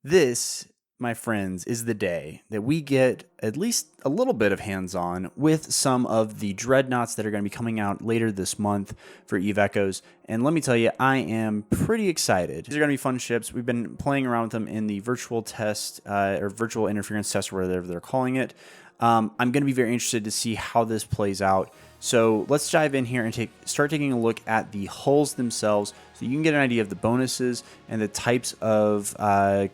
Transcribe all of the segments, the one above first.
This, my friends, is the day that we get at least a little bit of hands-on with some of the Dreadnaughts that are going to be coming out later this month for Eve Echoes. And let me tell you, I am pretty excited. These are going to be fun ships. We've been playing around with them in the virtual test or virtual interference test, whatever they're calling it. I'm going to be very interested to see how this plays out. So let's dive in here and start taking a look at the hulls themselves so you can get an idea of the bonuses and the types of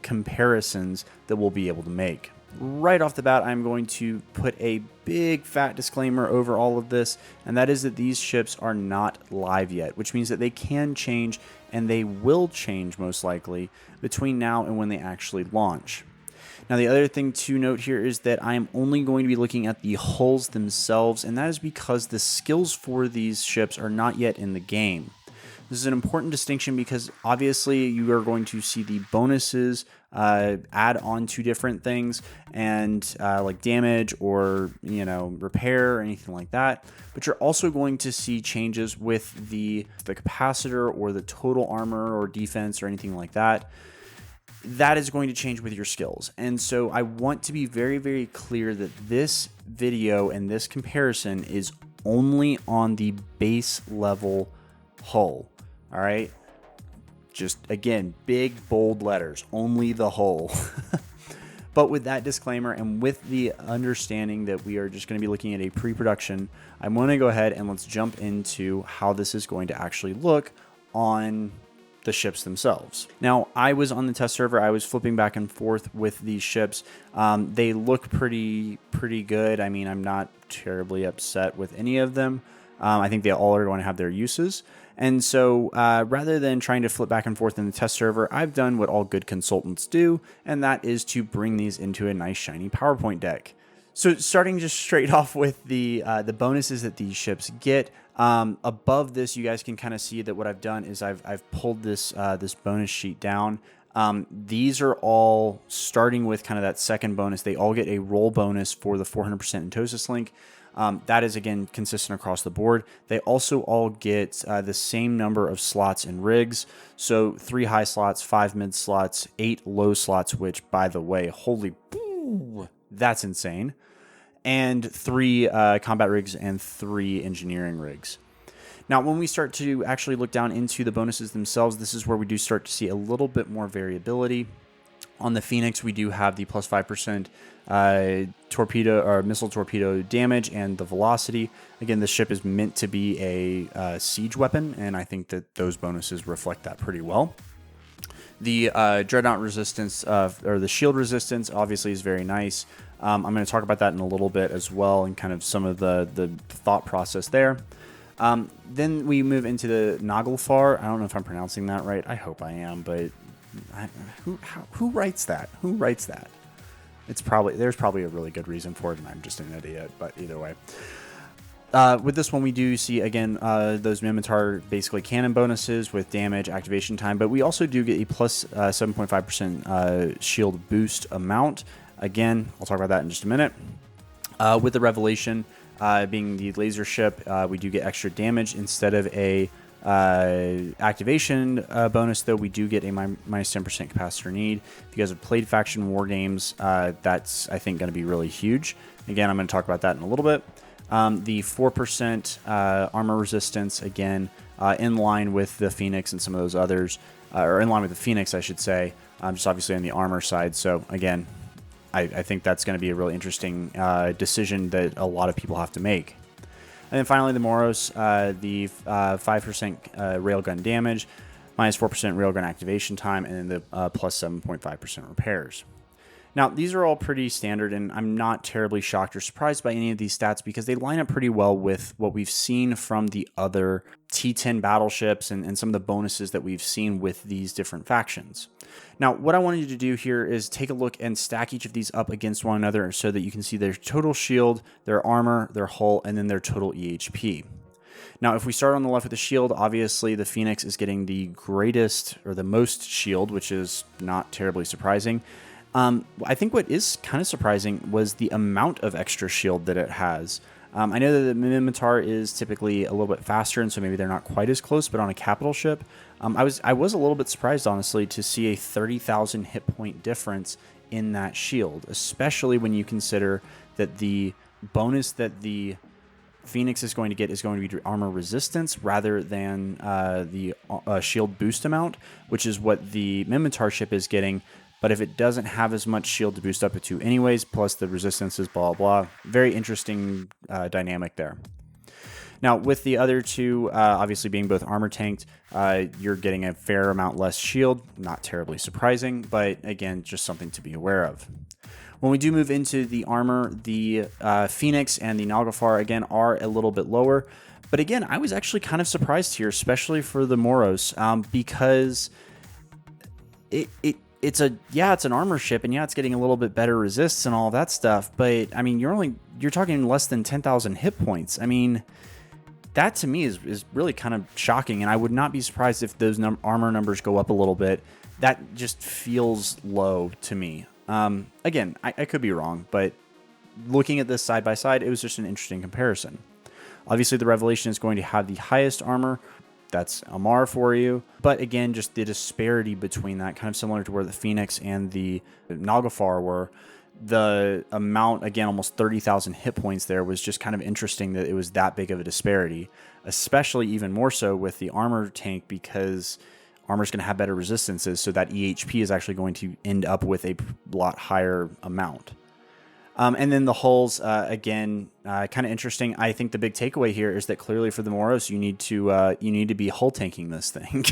comparisons that we'll be able to make. Right off the bat, I'm going to put a big fat disclaimer over all of this, and that is that these ships are not live yet, which means that they can change, and they will change most likely between now and when they actually launch. Now, the other thing to note here is that I am only going to be looking at the hulls themselves, and that is because the skills for these ships are not yet in the game. This is an important distinction because obviously you are going to see the bonuses add on to different things and like damage or repair or anything like that. But you're also going to see changes with the capacitor or the total armor or defense or anything like that. That is going to change with your skills. And so I want to be very, very clear that this video and this comparison is only on the base level hull. All right. Just again, big, bold letters, only the hull. But with that disclaimer and with the understanding that we are just going to be looking at a pre-production, I'm going to go ahead and let's jump into how this is going to actually look on the ships themselves. Now, I was on the test server. I was flipping back and forth with these ships. They look pretty good. I mean, I'm not terribly upset with any of them. I think they all are going to have their uses. And so rather than trying to flip back and forth in the test server, I've done what all good consultants do, and that is to bring these into a nice shiny PowerPoint deck. So starting just straight off with the bonuses that these ships get, above this, you guys can kind of see that what I've done is I've pulled this this bonus sheet down. These are all starting with kind of that second bonus. They all get a roll bonus for the 400% Entosis link. That is, again, consistent across the board. They also all get the same number of slots and rigs. So 3 high slots, 5 mid slots, 8 low slots, which, by the way, holy boo, that's insane. And 3 combat rigs and 3 engineering rigs. Now, when we start to actually look down into the bonuses themselves, this is where we do start to see a little bit more variability. On the Phoenix, we do have the plus 5% torpedo or missile torpedo damage and the velocity. Again, this ship is meant to be a siege weapon, and I think that those bonuses reflect that pretty well. The Dreadnought resistance or the shield resistance obviously is very nice. I'm going to talk about that in a little bit as well and kind of some of the thought process there. Then we move into the Naglfar. I don't know if I'm pronouncing that right. I hope I am, but who writes that? Who writes that? There's probably a really good reason for it, and I'm just an idiot. But either way, with this one, we do see again those Mimitar basically cannon bonuses with damage, activation time, but we also do get a plus 7.5% shield boost amount. Again, I'll talk about that in just a minute. With the Revelation being the laser ship, we do get extra damage instead of a activation bonus, though we do get a minus 10% capacitor need. If you guys have played faction war games, that's, I think, going to be really huge. Again, I'm going to talk about that in a little bit. The 4% armor resistance, again, in line with the Phoenix and some of those others, or in line with the Phoenix, I should say, just obviously on the armor side. So again, I think that's going to be a really interesting decision that a lot of people have to make. And then finally, the Moros, the 5% railgun damage, minus 4% railgun activation time, and then the plus 7.5% repairs. Now, these are all pretty standard, and I'm not terribly shocked or surprised by any of these stats because they line up pretty well with what we've seen from the other T10 battleships and some of the bonuses that we've seen with these different factions. Now, what I wanted you to do here is take a look and stack each of these up against one another so that you can see their total shield, their armor, their hull, and then their total EHP. Now, if we start on the left with the shield, obviously the Phoenix is getting the greatest or the most shield, which is not terribly surprising. I think what is kind of surprising was the amount of extra shield that it has. I know that the Minotaur is typically a little bit faster, and so maybe they're not quite as close, but on a capital ship, I was a little bit surprised, honestly, to see a 30,000 hit point difference in that shield, especially when you consider that the bonus that the Phoenix is going to get is going to be armor resistance rather than the shield boost amount, which is what the Minotaur ship is getting. But if it doesn't have as much shield to boost up it to anyways, plus the resistance is blah, blah, very interesting dynamic there. Now, with the other two, obviously being both armor tanked, you're getting a fair amount less shield. Not terribly surprising, but again, just something to be aware of. When we do move into the armor, the Phoenix and the Nalgafar, again, are a little bit lower. But again, I was actually kind of surprised here, especially for the Moros, because it's an armor ship, and yeah, it's getting a little bit better resists and all that stuff. But I mean, you're talking less than 10,000 hit points. I mean, that to me is really kind of shocking, and I would not be surprised if those armor numbers go up a little bit. That just feels low to me. Again, I could be wrong, but looking at this side by side, it was just an interesting comparison. Obviously, the Revelation is going to have the highest armor. That's Amar for you. But again, just the disparity between that, kind of similar to where the Phoenix and the Nalgafar were. The amount, again, almost 30,000 hit points there was just kind of interesting that it was that big of a disparity, especially even more so with the armor tank, because armor is going to have better resistances, so that EHP is actually going to end up with a lot higher amount. And then the hulls, again, kind of interesting. I think the big takeaway here is that clearly for the Moros, you need to be hull tanking this thing.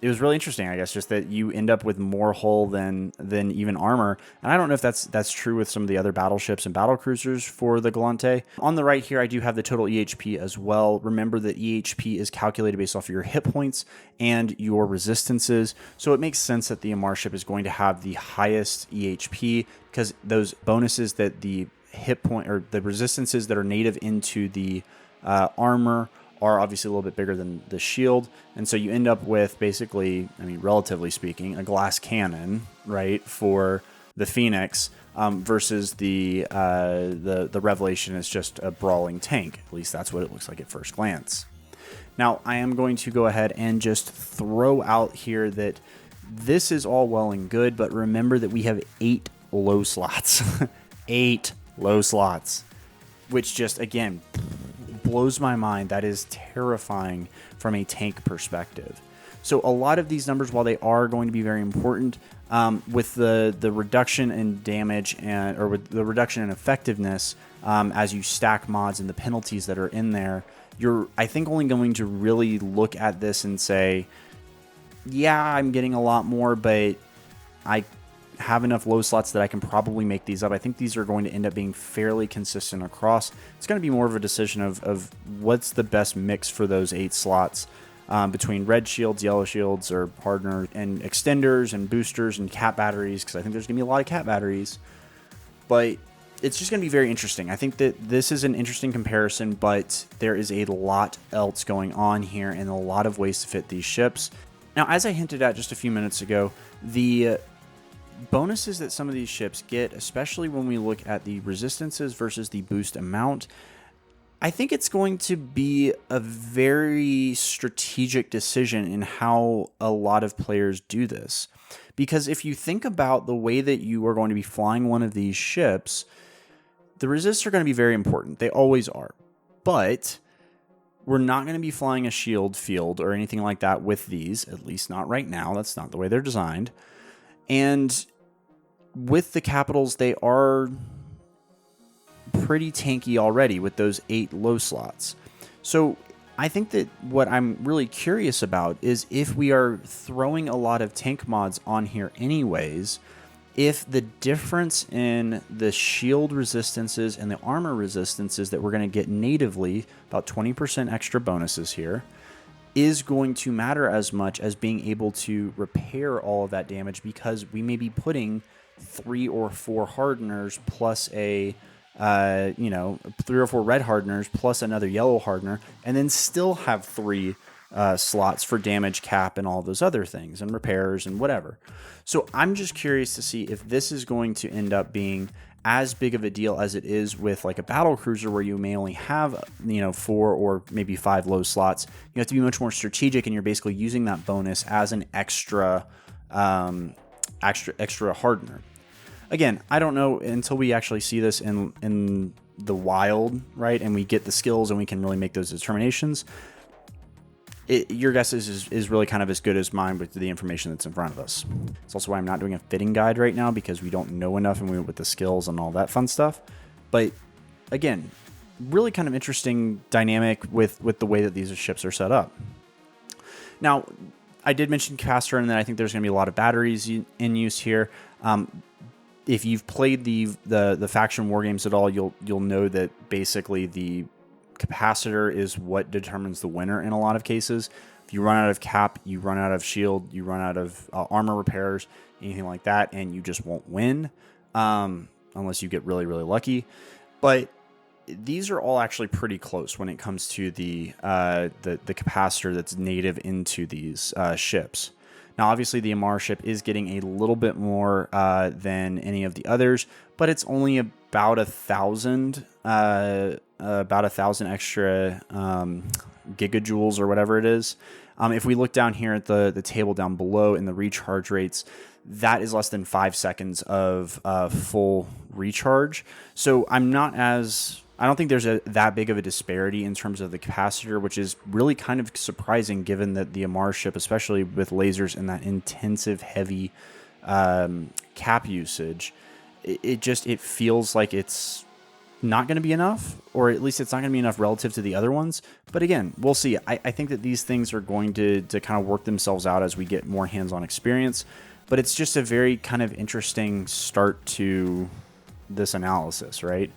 It was really interesting, I guess, just that you end up with more hull than even armor. And I don't know if that's true with some of the other battleships and battlecruisers for the Galante. On the right here, I do have the total EHP as well. Remember that EHP is calculated based off of your hit points and your resistances. So it makes sense that the Amar ship is going to have the highest EHP, because those bonuses that the hit point or the resistances that are native into the armor are obviously a little bit bigger than the shield. And so you end up with basically, I mean, relatively speaking, a glass cannon, right, for the Phoenix versus the Revelation is just a brawling tank. At least that's what it looks like at first glance. Now, I am going to go ahead and just throw out here that this is all well and good, but remember that we have 8 low slots. 8 low slots, which just, again, blows my mind. That is terrifying from a tank perspective. So a lot of these numbers, while they are going to be very important, with the reduction in damage or with the reduction in effectiveness, as you stack mods and the penalties that are in there, you're, I think, only going to really look at this and say, yeah, I'm getting a lot more, but I have enough low slots that I can probably make these up. I think these are going to end up being fairly consistent across. It's going to be more of a decision of what's the best mix for those 8 slots between red shields, yellow shields, or hardener, and extenders, and boosters, and cat batteries, because I think there's going to be a lot of cat batteries. But it's just going to be very interesting. I think that this is an interesting comparison, but there is a lot else going on here and a lot of ways to fit these ships. Now, as I hinted at just a few minutes ago, the bonuses that some of these ships get, especially when we look at the resistances versus the boost amount, I think it's going to be a very strategic decision in how a lot of players do this. Because if you think about the way that you are going to be flying one of these ships, the resists are going to be very important. They always are. But we're not going to be flying a shield field or anything like that with these, at least not right now. That's not the way they're designed. And with the capitals, they are pretty tanky already with those 8 low slots. So I think that what I'm really curious about is if we are throwing a lot of tank mods on here anyways, if the difference in the shield resistances and the armor resistances that we're going to get natively, about 20% extra bonuses here, is going to matter as much as being able to repair all of that damage, because we may be putting 3 or 4 hardeners plus a 3 or 4 red hardeners plus another yellow hardener, and then still have 3 slots for damage cap and all those other things and repairs and whatever. So I'm just curious to see if this is going to end up being as big of a deal as it is with like a battle cruiser, where you may only have 4 or maybe 5 low slots. You have to be much more strategic, and you're basically using that bonus as an extra hardener. Again, I don't know until we actually see this in the wild, right? And we get the skills and we can really make those determinations. Your guess is really kind of as good as mine with the information that's in front of us. It's also why I'm not doing a fitting guide right now, because we don't know enough and we went with the skills and all that fun stuff. But again, really kind of interesting dynamic with the way that these ships are set up. Now, I did mention Capacitor, and then I think there's going to be a lot of batteries in use here. If you've played the faction war games at all, you'll know that basically the Capacitor is what determines the winner in a lot of cases. If you run out of cap, you run out of shield, you run out of armor repairs, anything like that, and you just won't win unless you get really, really lucky. But these are all actually pretty close when it comes to the Capacitor that's native into these ships. Now, obviously, the Amar ship is getting a little bit more than any of the others, but it's only about 1,000 extra gigajoules or whatever it is. If we look down here at the table down below in the recharge rates, that is less than 5 seconds of full recharge. So I don't think there's that big of a disparity in terms of the Capacitor, which is really kind of surprising given that the Amar ship, especially with lasers and that intensive, heavy cap usage, it feels like it's not going to be enough, or at least it's not going to be enough relative to the other ones. But again, we'll see. I think that these things are going to kind of work themselves out as we get more hands-on experience. But it's just a very kind of interesting start to this analysis, right?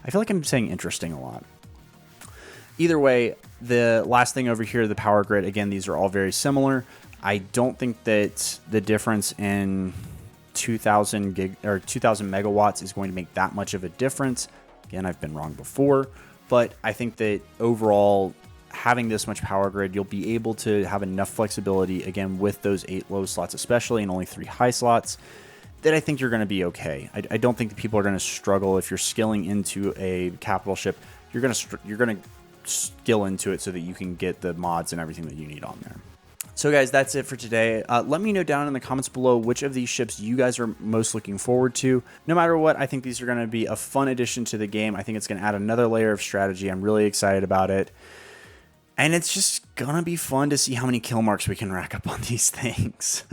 I feel like I'm saying interesting a lot. Either way, the last thing over here, the power grid, again, these are all very similar. I don't think that the difference in 2,000 megawatts is going to make that much of a difference. Again, I've been wrong before, but I think that overall, having this much power grid, you'll be able to have enough flexibility, again, with those 8 low slots especially, and only 3 high slots, that I think you're going to be okay. I don't think that people are going to struggle if you're skilling into a capital ship. You're going to skill into it so that you can get the mods and everything that you need on there. So guys, that's it for today. Let me know down in the comments below which of these ships you guys are most looking forward to. No matter what, I think these are going to be a fun addition to the game. I think it's going to add another layer of strategy. I'm really excited about it. And it's just going to be fun to see how many kill marks we can rack up on these things.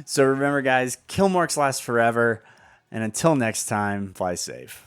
So remember, guys, kill marks last forever. And until next time, fly safe.